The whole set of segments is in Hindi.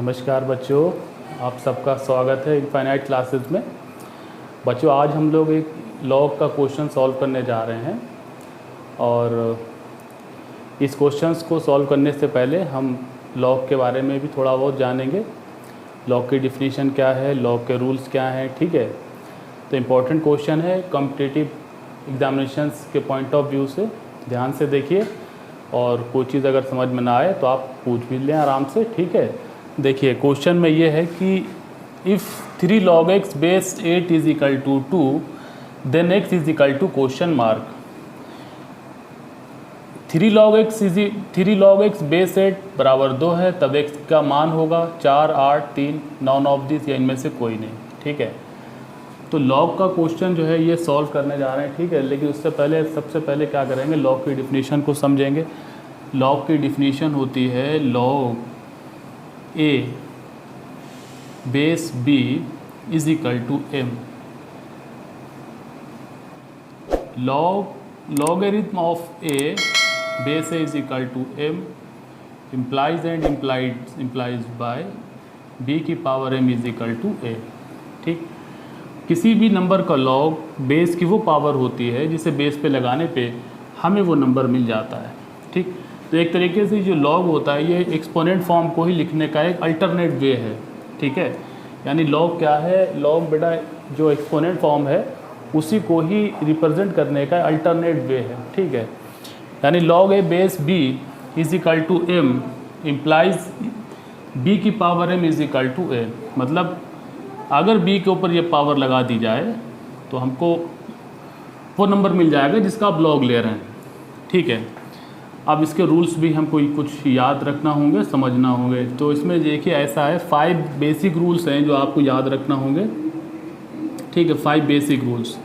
नमस्कार बच्चों, आप सबका स्वागत है इनफाइनाइट क्लासेस में। बच्चों, आज हम लोग एक लॉग का क्वेश्चन सॉल्व करने जा रहे हैं और इस क्वेश्चंस को सॉल्व करने से पहले हम लॉग के बारे में भी थोड़ा बहुत जानेंगे। लॉग की डिफिनीशन क्या है, लॉग के रूल्स क्या हैं, ठीक है। तो इम्पोर्टेंट क्वेश्चन है, कॉम्पिटिटिव एग्जामिनेशंस के पॉइंट ऑफ व्यू से ध्यान से देखिए और कोई चीज़ अगर समझ में ना आए तो आप पूछ भी लें आराम से, ठीक है। देखिए क्वेश्चन में ये है कि if 3 log x base 8 is equal to 2 then x is equal to question mark. 3 log x base 8 बराबर 2 है, तब x का मान होगा 4, 8, 3, नॉन ऑफ दिस या इनमें से कोई नहीं, ठीक है। तो लॉग का क्वेश्चन जो है ये सॉल्व करने जा रहे हैं, ठीक है। लेकिन उससे पहले सबसे पहले क्या करेंगे, लॉग की डिफिनीशन को समझेंगे। लॉग की डिफिनीशन होती है log a base b is equal to m। Logarithm of a base a is equal to m implies by b की power m is equal to a, ठीक। किसी भी नंबर का लॉग बेस की वो पावर होती है जिसे बेस पे लगाने पे हमें वो नंबर मिल जाता है, ठीक। तो एक तरीके से जो लॉग होता है ये एक्सपोनेंट फॉर्म को ही लिखने का एक अल्टरनेट वे है, ठीक है। यानी लॉग क्या है, लॉग बेटा जो एक्सपोनेंट फॉर्म है उसी को ही रिप्रेजेंट करने का अल्टरनेट वे है, ठीक है। यानी log a base b is equal to m implies b की power m is equal to a. मतलब अगर b के ऊपर ये पावर लगा दी जाए तो हमको वो नंबर मिल जाएगा जिसका आप लॉग ले रहे हैं, ठीक है। अब इसके रूल्स भी हमको कुछ याद रखना होंगे, समझना होंगे। तो इसमें देखिए ऐसा है, 5 बेसिक रूल्स हैं जो आपको याद रखना होंगे, ठीक है। 5 बेसिक रूल्स।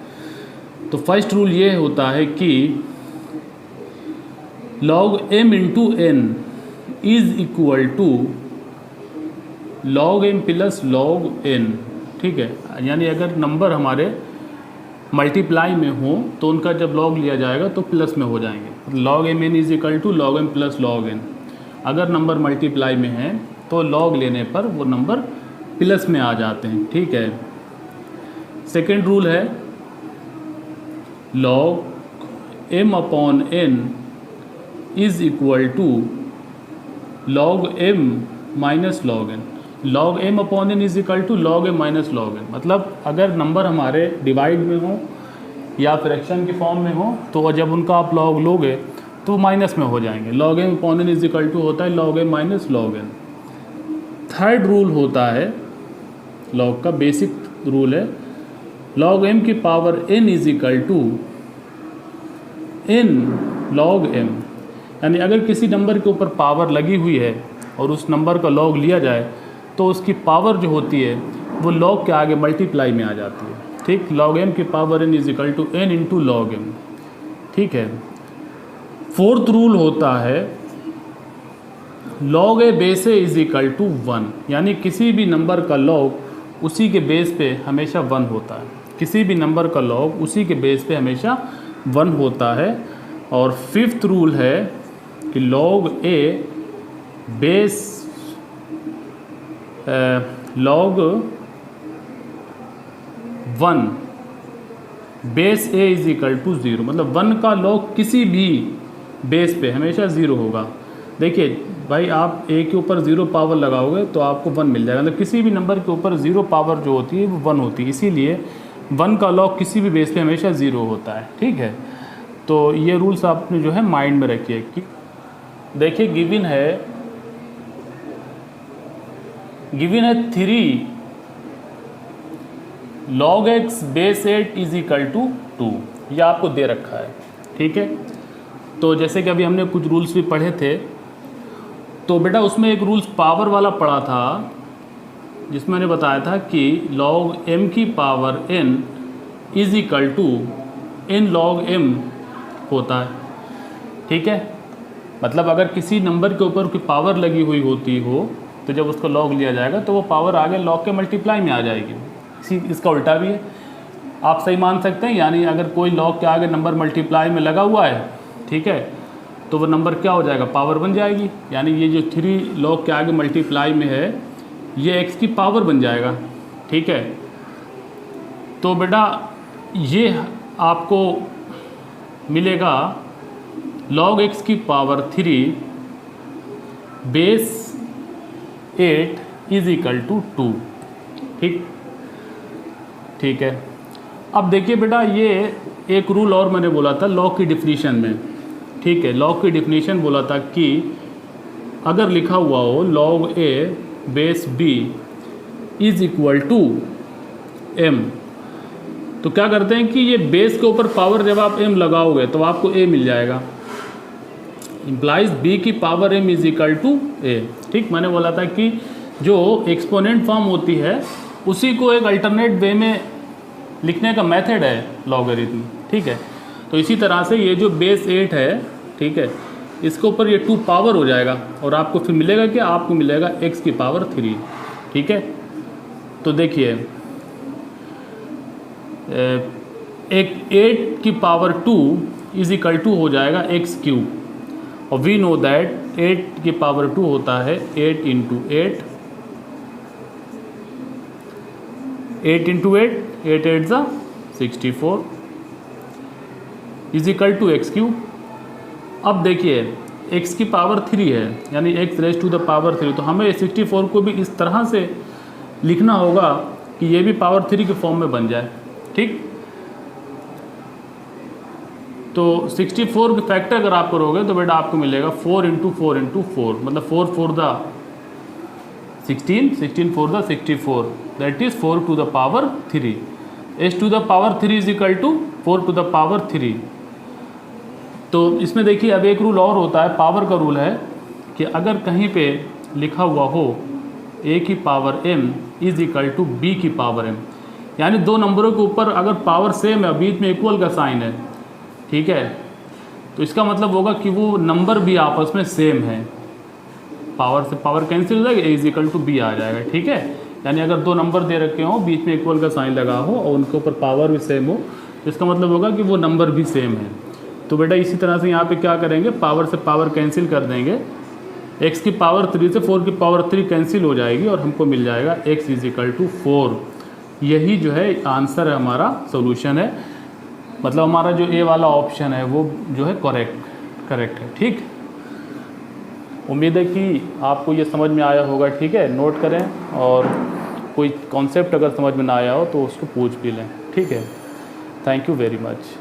तो फर्स्ट रूल ये होता है कि log m into n is equal to log m plus log n, ठीक है। यानी अगर नंबर हमारे मल्टीप्लाई में हो तो उनका जब लॉग लिया जाएगा तो प्लस में हो जाएंगे। log m n is equal to log m plus log n। अगर नंबर मल्टीप्लाई में है तो लॉग लेने पर वो नंबर प्लस में आ जाते हैं, ठीक है। सेकेंड रूल है log m upon n is equal to log m minus log n। log m upon n is equal to log m minus log n। मतलब अगर नंबर हमारे डिवाइड में हो या फ्रैक्शन की फॉर्म में हो तो जब उनका आप लॉग लोगे तो माइनस में हो जाएंगे। log m upon n is equal to होता है log m minus log n। Third rule होता है, लॉग का बेसिक रूल है, log m की power n is equal to n log m। यानी अगर किसी नंबर के ऊपर पावर लगी हुई है और उस नंबर का लॉग लिया जाए तो उसकी पावर जो होती है वो लॉग के आगे मल्टीप्लाई में आ जाती है, ठीक। log m की power n is equal to n into log m, ठीक है। फोर्थ रूल होता है log a base a is equal to 1। यानी किसी भी नंबर का लॉग उसी के बेस पे हमेशा 1 होता है। किसी भी नंबर का लॉग उसी के बेस पे हमेशा 1 होता है। और फिफ्थ रूल है कि log a base log 1 base a is equal to 0। मतलब 1 का लॉग किसी भी बेस पे हमेशा 0 होगा। देखिए भाई, आप a के ऊपर 0 पावर लगाओगे तो आपको 1 मिल जाएगा। मतलब किसी भी नंबर के ऊपर 0 पावर जो होती है वो 1 होती है, इसीलिए 1 का लॉग किसी भी बेस पे हमेशा 0 होता है, ठीक है। तो ये रूल्स आपने जो है माइंड में रखिए कि देखिए गिवन है 3 log x base 8 is equal to 2। ये आपको दे रखा है, ठीक है। तो जैसे कि अभी हमने कुछ रूल्स भी पढ़े थे, तो बेटा उसमें एक रूल्स पावर वाला पढ़ा था जिसमें मैंने बताया था कि log m की power n is equal to n log m होता है, ठीक है। मतलब अगर किसी नंबर के ऊपर कोई पावर लगी हुई होती हो तो जब उसको लॉग लिया जाएगा तो वो पावर आगे लॉग के मल्टीप्लाई में आ जाएगी। इसका उल्टा भी है, आप सही मान सकते हैं। यानी अगर कोई लॉग के आगे नंबर मल्टीप्लाई में लगा हुआ है, ठीक है, तो वो नंबर क्या हो जाएगा, पावर बन जाएगी। यानी ये जो 3 log के आगे मल्टीप्लाई में है ये x की पावर बन जाएगा, ठीक है। तो बेटा ये आपको मिलेगा log x की power 3 base 8 is equal to 2, ठीक है। अब देखिए बेटा, ये एक रूल और मैंने बोला था लॉग की डिफिनीशन में, ठीक है। लॉग की डिफिनीशन बोला था कि अगर लिखा हुआ हो log a base b is equal to m, तो क्या करते हैं कि ये बेस के ऊपर पावर जब आप m लगाओगे तो आपको a मिल जाएगा, इम्प्लाइज b की power m is equal to a, ठीक। मैंने बोला था कि जो एक्सपोनेंट फॉर्म होती है उसी को एक अल्टरनेट वे में लिखने का मेथड है लॉगरिथम, ठीक है। तो इसी तरह से ये जो बेस 8 है, ठीक है, इसके ऊपर ये 2 पावर हो जाएगा और आपको फिर मिलेगा क्या, आपको मिलेगा x की पावर 3, ठीक है। तो देखिए एक 8 की पावर 2 इज इक्वल टू हो जाएगा x क्यूब, और वी नो दैट 8 की पावर 2 होता है 8 इंटू 8, 8 इंटू 8, 8 8 ज़ा 64 is equal to x cube. अब देखिए x की पावर 3 है, यानी x raise to the power 3, तो हमें 64 को भी इस तरह से लिखना होगा कि ये भी पावर 3 के फॉर्म में बन जाए, ठीक। तो 64 के फैक्टर अगर आप करोगे तो बेटा आपको मिलेगा 4 इंटू 4 इंटू 4, मतलब 4 4 द 16, 16 4 द 64, that is 4 to the power 3। s to the power 3 is equal to 4 to the power 3। तो इसमें देखिए अब एक रूल और होता है, पावर का रूल है कि अगर कहीं पे लिखा हुआ हो a की power m is equal to b की पावर m, यानी दो नंबरों के ऊपर अगर पावर सेम है, बीच में इक्वल का साइन है, ठीक है, तो इसका मतलब होगा कि वो नंबर भी आपस में सेम है, पावर से पावर कैंसिल हो जाएगा, a is equal to b आ जाएगा, ठीक है। यानी अगर दो नंबर दे रखे हो, बीच में इक्वल का साइन लगा हो और उनके ऊपर पावर भी सेम हो, इसका मतलब होगा कि वो नंबर भी सेम है। तो बेटा इसी तरह से यहाँ पे क्या करेंगे, पावर से पावर कैंसिल कर देंगे, x की पावर 3 से 4 की पावर 3 कैंसिल हो जाएगी और हमको मिल जाएगा x इज इक्वल टू 4। यही जो है आंसर है, हमारा सोल्यूशन है, मतलब हमारा जो ए वाला ऑप्शन है वो जो है करेक्ट है, ठीक। उम्मीद है कि आपको ये समझ में आया होगा, ठीक है। नोट करें और कोई कॉन्सेप्ट अगर समझ में ना आया हो तो उसको पूछ भी लें, ठीक है। Thank you very much.